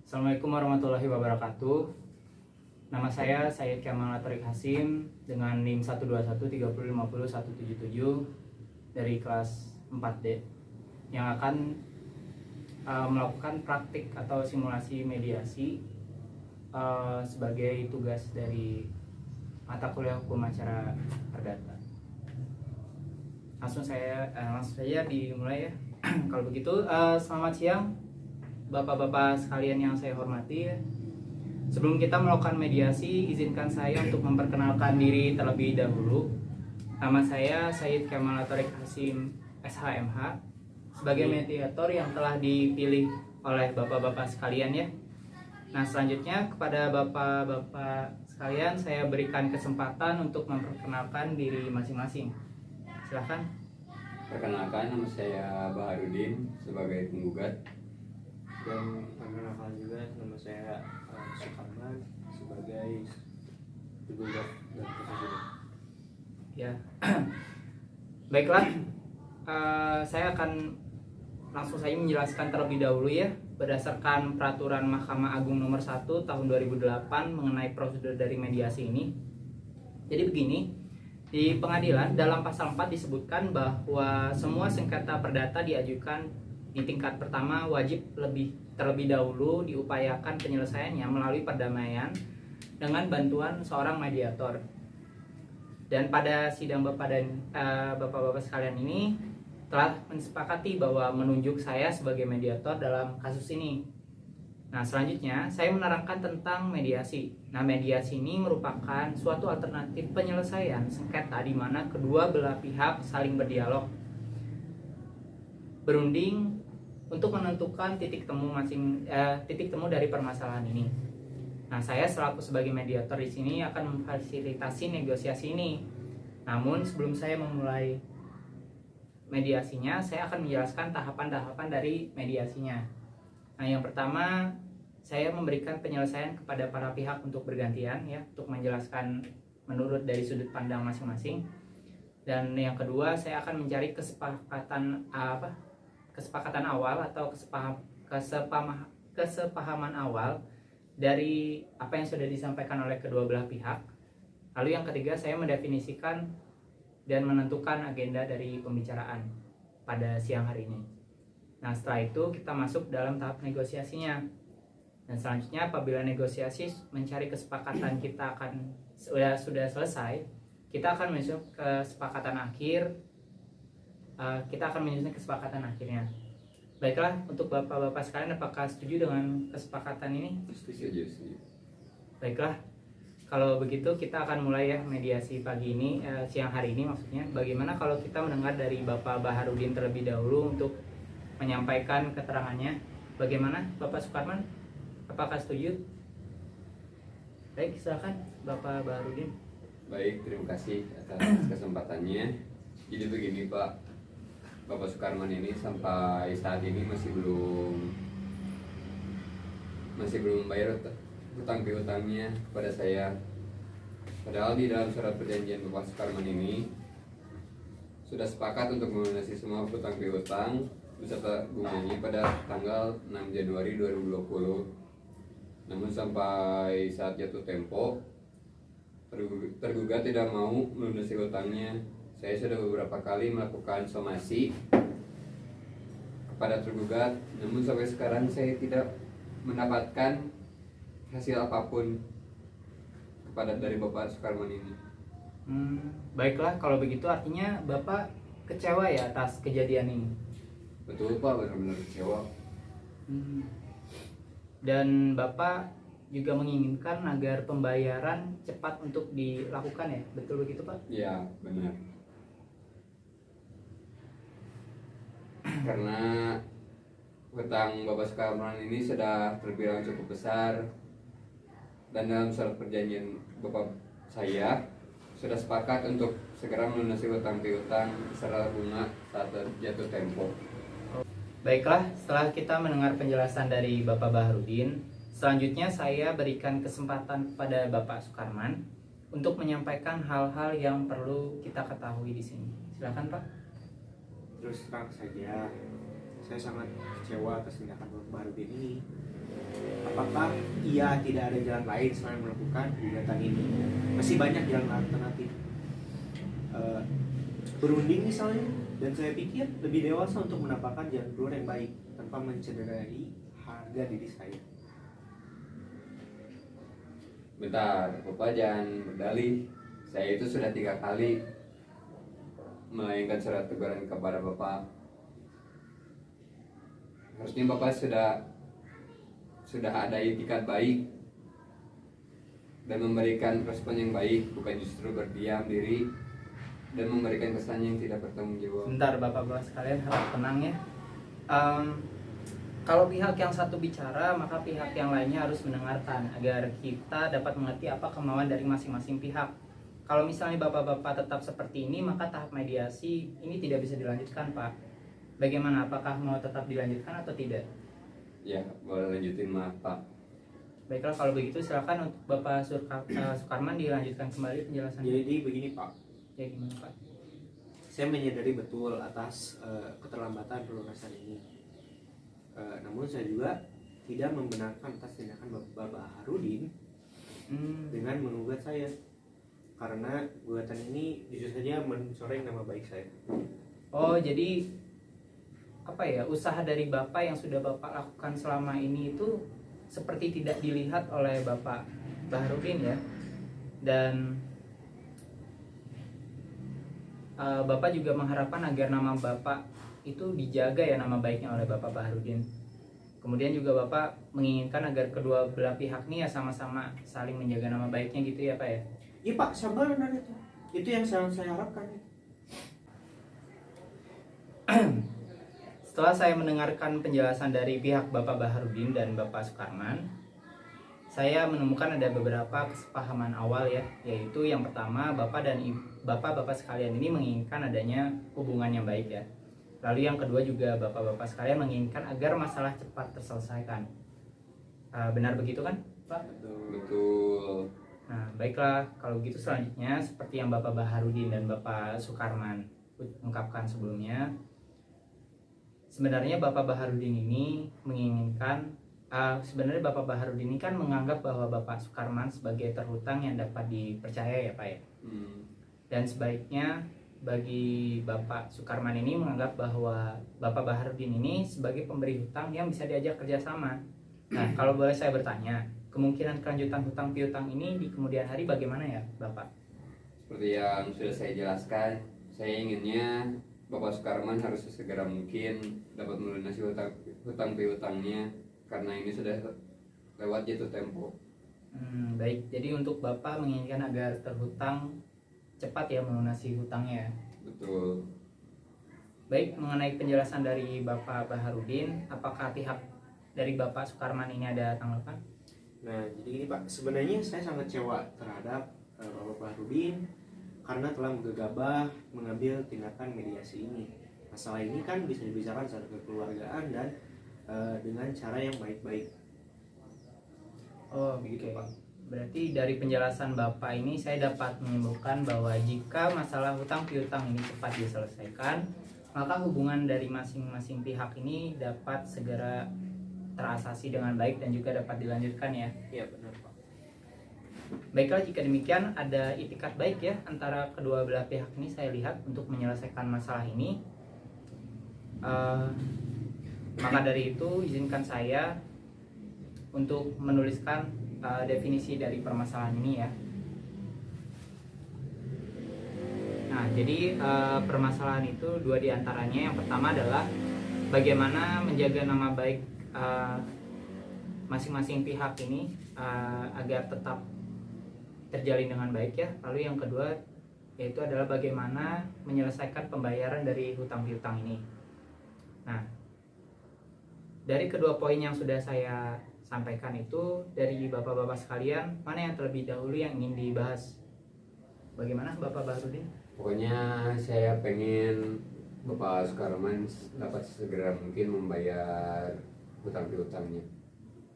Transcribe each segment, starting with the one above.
Assalamualaikum warahmatullahi wabarakatuh. Nama saya Sayyid Kamal Tarik Hasim dengan NIM 12130500177 dari kelas 4D yang akan melakukan praktik atau simulasi mediasi sebagai tugas dari mata kuliah hukum acara perdata. Langsung saja dimulai ya. Kalau begitu, selamat siang Bapak-bapak sekalian yang saya hormati. Sebelum kita melakukan mediasi, izinkan saya untuk memperkenalkan diri terlebih dahulu. Nama saya Sayyid Kamal Tarik Hasim SHMH sebagai mediator yang telah dipilih oleh bapak-bapak sekalian ya. Nah, selanjutnya kepada bapak-bapak sekalian saya berikan kesempatan untuk memperkenalkan diri masing-masing. Silakan. Perkenalkan, nama saya Baharudin sebagai penggugat. Dan perkenalkan juga nama saya Sukarman sebagai tergugat dan tergugat. Ya, baiklah. Saya akan langsung saja menjelaskan terlebih dahulu ya, berdasarkan Peraturan Mahkamah Agung Nomor 1 Tahun 2008 mengenai prosedur dari mediasi ini. Jadi begini, di pengadilan dalam pasal 4 disebutkan bahwa semua sengketa perdata diajukan di tingkat pertama wajib terlebih dahulu diupayakan penyelesaiannya melalui perdamaian dengan bantuan seorang mediator. Dan pada sidang bapak-bapak sekalian ini telah mensepakati bahwa menunjuk saya sebagai mediator dalam kasus ini. Nah, selanjutnya saya menerangkan tentang mediasi. Nah, mediasi ini merupakan suatu alternatif penyelesaian sengketa di mana kedua belah pihak saling berdialog, berunding untuk menentukan titik temu dari permasalahan ini. Nah, saya selaku sebagai mediator di sini akan memfasilitasi negosiasi ini. Namun sebelum saya memulai mediasinya, saya akan menjelaskan tahapan-tahapan dari mediasinya. Nah, yang pertama saya memberikan penyelesaian kepada para pihak untuk bergantian ya, untuk menjelaskan menurut dari sudut pandang masing-masing. Dan yang kedua saya akan mencari kesepakatan awal atau kesepahaman awal dari apa yang sudah disampaikan oleh kedua belah pihak. Lalu yang ketiga saya mendefinisikan dan menentukan agenda dari pembicaraan pada siang hari ini. Nah, setelah itu kita masuk dalam tahap negosiasinya. Dan selanjutnya apabila negosiasi mencari kesepakatan kita akan sudah selesai, kita akan menyusun kesepakatan akhir. Kita akan menyusun kesepakatan akhirnya. Baiklah, untuk bapak-bapak sekalian, apakah setuju dengan kesepakatan ini? Setuju. Baiklah, kalau begitu kita akan mulai ya mediasi pagi ini, siang hari ini maksudnya. Bagaimana kalau kita mendengar dari Bapak Baharudin terlebih dahulu untuk menyampaikan keterangannya? Bagaimana Bapak Sukarman? Apakah setuju? Baik, silakan Bapak Baharudin. Baik, terima kasih atas kesempatannya. Jadi begini Pak, Bapak Sukarman ini sampai saat ini masih belum membayar hutang piutangnya kepada saya. Padahal di dalam surat perjanjian Bapak Sukarman ini sudah sepakat untuk melunasi semua hutang piutang beserta bunganya pada tanggal 6 Januari 2020. Namun sampai saat jatuh tempo tergugat tidak mau melunasi hutangnya. Saya sudah beberapa kali melakukan somasi kepada tergugat, namun sampai sekarang saya tidak mendapatkan hasil apapun dari Bapak Sukarman ini. Baiklah, kalau begitu artinya Bapak kecewa ya atas kejadian ini. Betul Pak, benar-benar kecewa. Dan Bapak juga menginginkan agar pembayaran cepat untuk dilakukan ya, betul begitu Pak? Ya, benar. Karena hutang Bapak Sukarman ini sudah terbilang cukup besar, dan dalam surat perjanjian Bapak saya sudah sepakat untuk segera melunasi hutang piutang beserta bunga saat jatuh tempo. Baiklah, setelah kita mendengar penjelasan dari Bapak Baharudin, selanjutnya saya berikan kesempatan kepada Bapak Sukarman untuk menyampaikan hal-hal yang perlu kita ketahui di sini. Silakan Pak. Terus terang saja, saya sangat kecewa atas tindakan Bapak Baharudin ini. apakah iya tidak ada jalan lain selain melakukan gugatan ini? Masih banyak jalan alternatif. Berunding misalnya, dan saya pikir lebih dewasa untuk mendapatkan jalan keluar yang baik tanpa mencederai harga diri saya. Bentar, Bapak jangan berdalih. Saya itu sudah 3 kali melayangkan surat teguran kepada Bapak. Harusnya Bapak sudah ada itikat baik dan memberikan respon yang baik, bukan justru berdiam diri dan memberikan kesan yang tidak bertanggung jawab. Bentar bapak-bapak sekalian, harap tenang ya. Kalau pihak yang satu bicara, maka pihak yang lainnya harus mendengarkan agar kita dapat mengerti apa kemauan dari masing-masing pihak. Kalau misalnya bapak-bapak tetap seperti ini, maka tahap mediasi ini tidak bisa dilanjutkan, Pak. Bagaimana? Apakah mau tetap dilanjutkan atau tidak? Ya, boleh lanjutin, maaf Pak. Baiklah, kalau begitu silakan untuk Bapak Sukarman dilanjutkan kembali penjelasannya. Jadi begini Pak, Ya gimana Pak? saya menyadari betul atas keterlambatan pelunasan ini. Namun saya juga tidak membenarkan atas tindakan Bapak Harudin dengan menggugat saya, karena gugatan ini jujur saja mencoreng nama baik saya. Oh, jadi apa ya, usaha dari Bapak yang sudah Bapak lakukan selama ini itu seperti tidak dilihat oleh Bapak Baharudin ya. Dan Bapak juga mengharapkan agar nama Bapak itu dijaga ya, nama baiknya oleh Bapak Baharudin. Kemudian juga Bapak menginginkan agar kedua belah pihak ini ya sama-sama saling menjaga nama baiknya gitu ya Pak ya. Iya Pak, sabar benar itu. Itu yang saya harapkan. Setelah saya mendengarkan penjelasan dari pihak Bapak Baharudin dan Bapak Sukarman, saya menemukan ada beberapa kesepahaman awal ya, yaitu yang pertama Bapak dan Bapak-bapak sekalian ini menginginkan adanya hubungan yang baik ya. Lalu yang kedua juga Bapak-bapak sekalian menginginkan agar masalah cepat terselesaikan. Benar begitu kan, Pak? Betul. Nah, baiklah, kalau gitu selanjutnya seperti yang Bapak Baharudin dan Bapak Sukarman ungkapkan sebelumnya, sebenarnya Bapak Baharudin ini menginginkan sebenarnya Bapak Baharudin ini kan menganggap bahwa Bapak Sukarman sebagai terhutang yang dapat dipercaya ya Pak ya. Dan sebaiknya bagi Bapak Sukarman ini menganggap bahwa Bapak Baharudin ini sebagai pemberi hutang yang bisa diajak kerjasama. Nah, kalau boleh saya bertanya, kemungkinan kelanjutan hutang piutang ini di kemudian hari bagaimana ya Bapak? Seperti yang sudah saya jelaskan, saya inginnya Bapak Sukarman harus sesegera mungkin dapat melunasi hutang piutangnya, karena ini sudah lewat jatuh tempo. Baik, jadi untuk Bapak menginginkan agar terhutang cepat ya melunasi hutangnya. Betul. Baik, mengenai penjelasan dari Bapak Baharudin, apakah pihak dari Bapak Sukarman ini ada tanggapan? Nah, jadi ini Pak, sebenarnya saya sangat kecewa terhadap Bapak Baharudin karena telah gegabah mengambil tindakan mediasi ini. Masalah ini kan bisa dibicarakan secara kekeluargaan dan dengan cara yang baik-baik. Oh, begitu Pak. Berarti dari penjelasan Bapak ini saya dapat menyimpulkan bahwa jika masalah hutang piutang ini cepat diselesaikan, maka hubungan dari masing-masing pihak ini dapat segera terasasi dengan baik dan juga dapat dilanjutkan ya. Iya benar Pak. Baiklah, jika demikian ada itikat baik ya antara kedua belah pihak ini saya lihat untuk menyelesaikan masalah ini. Maka dari itu izinkan saya untuk menuliskan definisi dari permasalahan ini ya. Nah, jadi permasalahan itu dua diantaranya. Yang pertama adalah bagaimana menjaga nama baik masing-masing pihak ini agar tetap terjalin dengan baik ya. Lalu yang kedua yaitu adalah bagaimana menyelesaikan pembayaran dari hutang piutang ini. Nah, dari kedua poin yang sudah saya sampaikan itu, dari bapak-bapak sekalian, mana yang terlebih dahulu yang ingin dibahas? Bagaimana Bapak Baharudin? Pokoknya saya pengen Bapak Sukarman dapat segera mungkin membayar hutang piutangnya.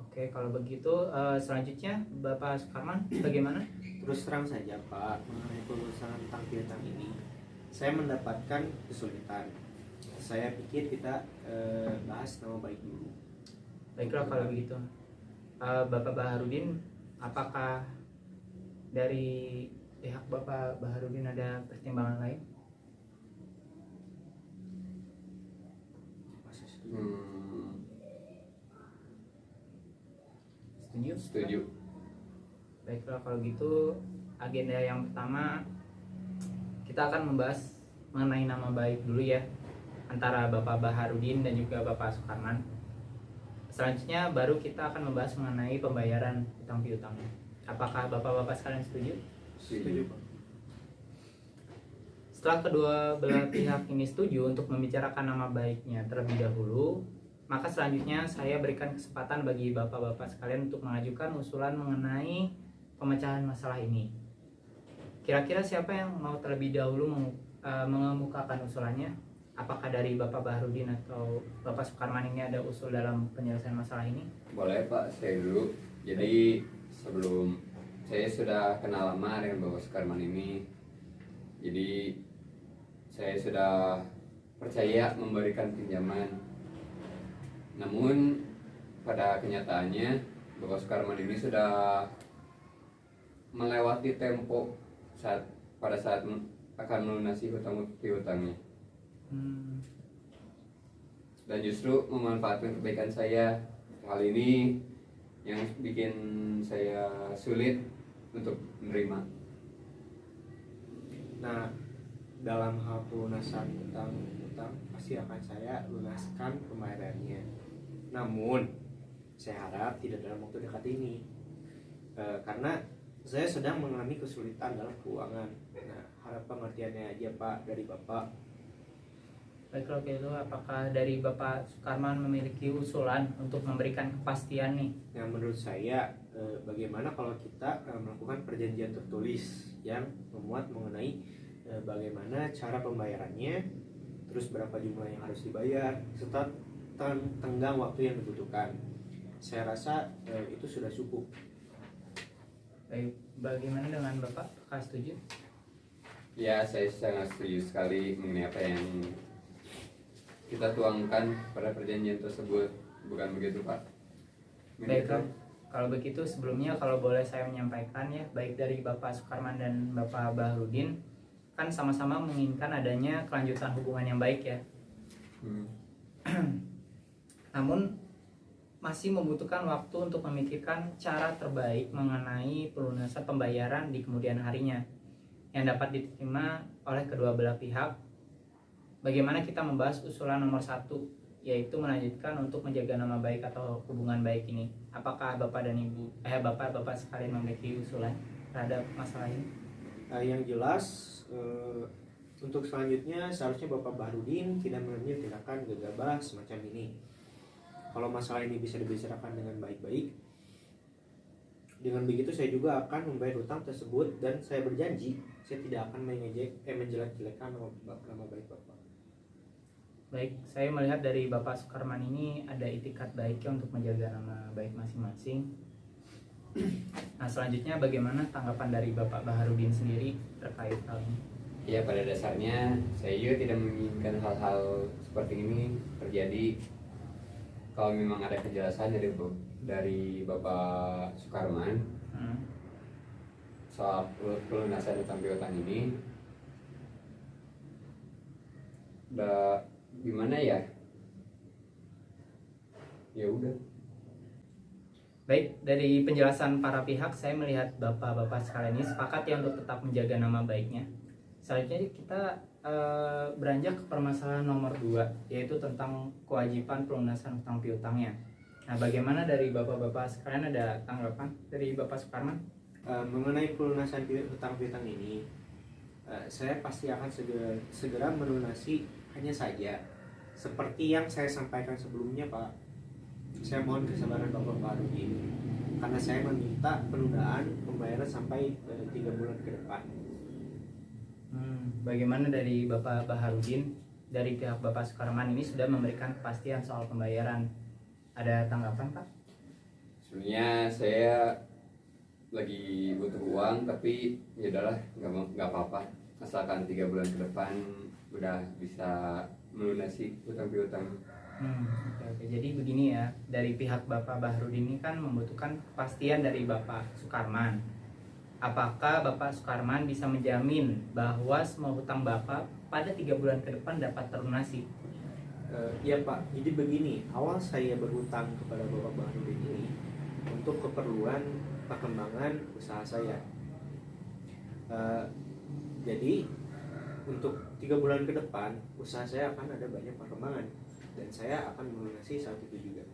Oke, kalau begitu selanjutnya Bapak Sukarman bagaimana? Terus terang saja Pak, mengenai perusahaan hutang piutang ini, saya mendapatkan kesulitan. Saya pikir kita bahas nama baik dulu. Baiklah kalau begitu. Bapak Baharudin, apakah dari pihak Bapak Baharudin ada pertimbangan lain? Hmm, Setuju? setuju. Baiklah, kalau gitu agenda yang pertama kita akan membahas mengenai nama baik dulu ya, antara Bapak Baharudin dan juga Bapak Sukarman. Selanjutnya baru kita akan membahas mengenai pembayaran utang piutangnya. Apakah Bapak-bapak sekalian setuju? Setuju. Setelah kedua belah pihak ini setuju untuk membicarakan nama baiknya terlebih dahulu, maka selanjutnya saya berikan kesempatan bagi bapak-bapak sekalian untuk mengajukan usulan mengenai pemecahan masalah ini. Kira-kira siapa yang mau terlebih dahulu mengemukakan usulannya? Apakah dari Bapak Baharudin atau Bapak Sukarman ini ada usul dalam penyelesaian masalah ini? Boleh Pak, saya dulu. Jadi sebelum saya sudah kenal lama dengan Bapak Sukarman ini, jadi saya sudah percaya memberikan pinjaman. Namun pada kenyataannya Bapak Sukarman ini sudah melewati tempo pada saat akan melunasi hutang piutangnya. Dan justru memanfaatkan kebaikan saya. Hal ini yang bikin saya sulit untuk menerima. Nah, dalam hal pelunasan utang pasti akan saya lunaskan pembayarannya. Namun saya harap tidak dalam waktu dekat ini, karena saya sedang mengalami kesulitan dalam keuangan. Nah, harap pengertiannya aja Pak dari Bapak. Baik, kalau gitu apakah dari Bapak Sukarman memiliki usulan untuk memberikan kepastian nih? Nah, menurut saya bagaimana kalau kita melakukan perjanjian tertulis yang memuat mengenai bagaimana cara pembayarannya, terus berapa jumlah yang harus dibayar, serta tenggang waktu yang dibutuhkan. Saya rasa itu sudah cukup. Baik, bagaimana dengan Bapak? Apakah setuju? Ya, saya sangat setuju sekali mengenai apa yang kita tuangkan pada perjanjian tersebut. Bukan begitu Pak? Baiklah, kalau begitu sebelumnya kalau boleh saya menyampaikan ya, baik dari Bapak Sukarman dan Bapak Baharudin kan sama-sama menginginkan adanya kelanjutan hubungan yang baik ya. Namun masih membutuhkan waktu untuk memikirkan cara terbaik mengenai pelunasan pembayaran di kemudian harinya yang dapat diterima oleh kedua belah pihak. Bagaimana kita membahas usulan nomor 1, yaitu melanjutkan untuk menjaga nama baik atau hubungan baik ini. Apakah Bapak dan Ibu, Bapak sekalian memiliki usulan terhadap masalah ini? Yang jelas untuk selanjutnya seharusnya Bapak Baharudin tidak mengambil tindakan gegabah semacam ini. Kalau masalah ini bisa dibicarakan dengan baik-baik, dengan begitu saya juga akan membayar hutang tersebut, dan saya berjanji saya tidak akan menjelek-jelekan nama baik Bapak. Baik, saya melihat dari Bapak Sukarman ini ada itikat baiknya untuk menjaga nama baik masing-masing. Nah, selanjutnya bagaimana tanggapan dari Bapak Baharudin sendiri terkait hal ini? Ya, pada dasarnya saya juga tidak menginginkan hal-hal seperti ini terjadi. Kalau memang ada kejelasan dari Bapak Sukarman soal pelunasan utang piutang ini, gimana ya? Ya udah. Baik, dari penjelasan para pihak saya melihat bapak-bapak sekalian ini sepakat ya untuk tetap menjaga nama baiknya. Selanjutnya kita beranjak ke permasalahan nomor 2, yaitu tentang kewajiban pelunasan utang piutangnya. Nah, bagaimana dari bapak-bapak sekalian, ada tanggapan dari Bapak Sukarman? Mengenai pelunasan hutang piutang ini, saya pasti akan segera melunasi, hanya saja seperti yang saya sampaikan sebelumnya Pak, saya mohon kesabaran Bapak Baharudin karena saya meminta penundaan pembayaran sampai 3 bulan ke depan. Bagaimana dari Bapak Baharudin? Dari pihak Bapak Sukarman ini sudah memberikan kepastian soal pembayaran. Ada tanggapan Pak? Sebenarnya saya lagi butuh uang, tapi ya udahlah, nggak apa-apa, asalkan 3 bulan ke depan udah bisa melunasi utang piutang. Oke. Jadi begini ya, dari pihak Bapak Bahrudin ini kan membutuhkan kepastian dari Bapak Sukarman. Apakah Bapak Sukarman bisa menjamin bahwa semua hutang Bapak pada 3 bulan ke depan dapat terlunasi? Iya Pak, jadi begini, awal saya berhutang kepada Bapak Bahrudin ini untuk keperluan perkembangan usaha saya. Jadi untuk 3 bulan ke depan usaha saya akan ada banyak perkembangan dan saya akan melunasi saat itu juga.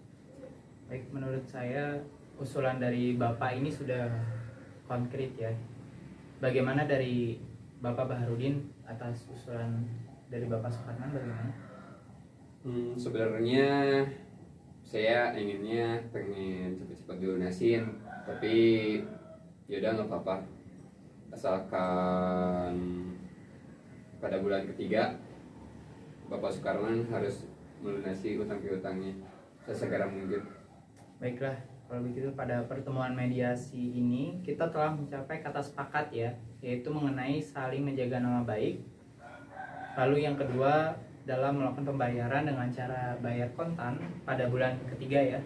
Baik, menurut saya usulan dari Bapak ini sudah konkret ya. Bagaimana dari Bapak Bahrudin atas usulan dari Bapak Sukarman bagaimana? Sebenarnya saya pengen cepet-cepet dilunasin, tapi yaudah nggak apa-apa, asalkan pada bulan ketiga Bapak Sukarman harus melunasi utang piutangnya sesegera mungkin. Baiklah, kalau begitu pada pertemuan mediasi ini kita telah mencapai kata sepakat ya, yaitu mengenai saling menjaga nama baik. Lalu yang kedua dalam melakukan pembayaran dengan cara bayar kontan pada bulan ketiga ya.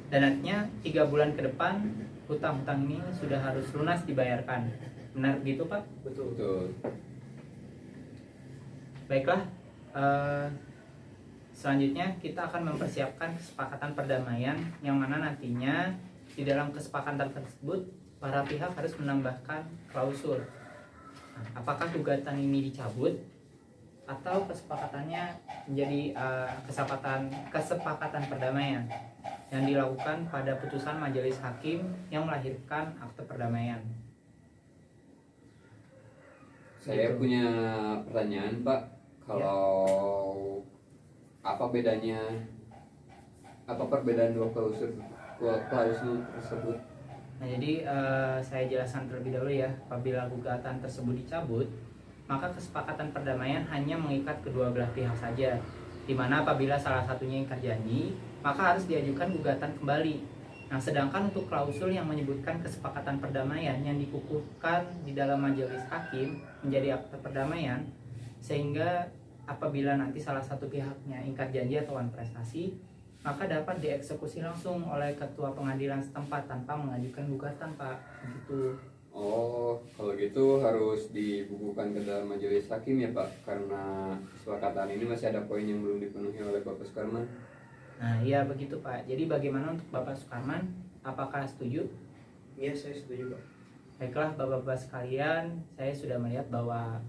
Dan nantinya 3 bulan ke depan hutang-hutang ini sudah harus lunas dibayarkan. Benar gitu Pak? Betul. Baiklah, selanjutnya kita akan mempersiapkan kesepakatan perdamaian yang mana nantinya di dalam kesepakatan tersebut para pihak harus menambahkan klausul. Nah, apakah gugatan ini dicabut atau kesepakatannya menjadi kesepakatan perdamaian yang dilakukan pada putusan majelis hakim yang melahirkan akte perdamaian. Saya Gitu. punya pertanyaan Pak, kalau apa perbedaan dua klausul tersebut? Nah, jadi saya jelaskan terlebih dahulu ya. Apabila gugatan tersebut dicabut, maka kesepakatan perdamaian hanya mengikat kedua belah pihak saja. Di mana apabila salah satunya ingkar janji, maka harus diajukan gugatan kembali. Nah, sedangkan untuk klausul yang menyebutkan kesepakatan perdamaian yang dikukuhkan di dalam majelis hakim menjadi akte perdamaian, sehingga apabila nanti salah satu pihaknya ingkar janji atau wan prestasi, maka dapat dieksekusi langsung oleh ketua pengadilan setempat tanpa mengajukan gugatan, Pak. Gitu. Oh, kalau gitu harus dibukukan ke dalam majelis hakim ya Pak, karena kesepakatan ini masih ada poin yang belum dipenuhi oleh Bapak Sukarman. Nah, iya begitu Pak. Jadi bagaimana untuk Bapak Sukarman? Apakah setuju? Iya, saya setuju Pak. Baiklah Bapak-Bapak sekalian, saya sudah melihat bahwa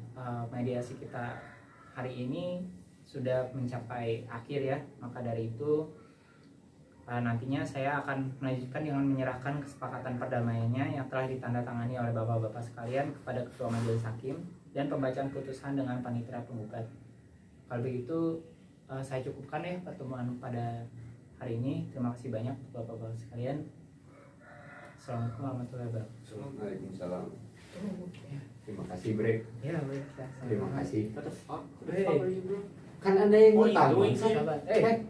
mediasi kita hari ini sudah mencapai akhir ya. Maka dari itu nantinya saya akan melanjutkan dengan menyerahkan kesepakatan perdamaiannya yang telah ditandatangani oleh Bapak-Bapak sekalian kepada Ketua Majelis Hakim dan pembacaan putusan dengan panitera penggugat. Kalau begitu saya cukupkan ya pertemuan pada hari ini. Terima kasih banyak Bapak-Bapak sekalian. Assalamualaikum warahmatullahi wabarakatuh. Waalaikumsalam. Terima kasih Bre. Ya, baik. Terima kasih. Tetap Hey. Kan ada yang Oh, ngutang. itu, Bang. Sahabat. Eh,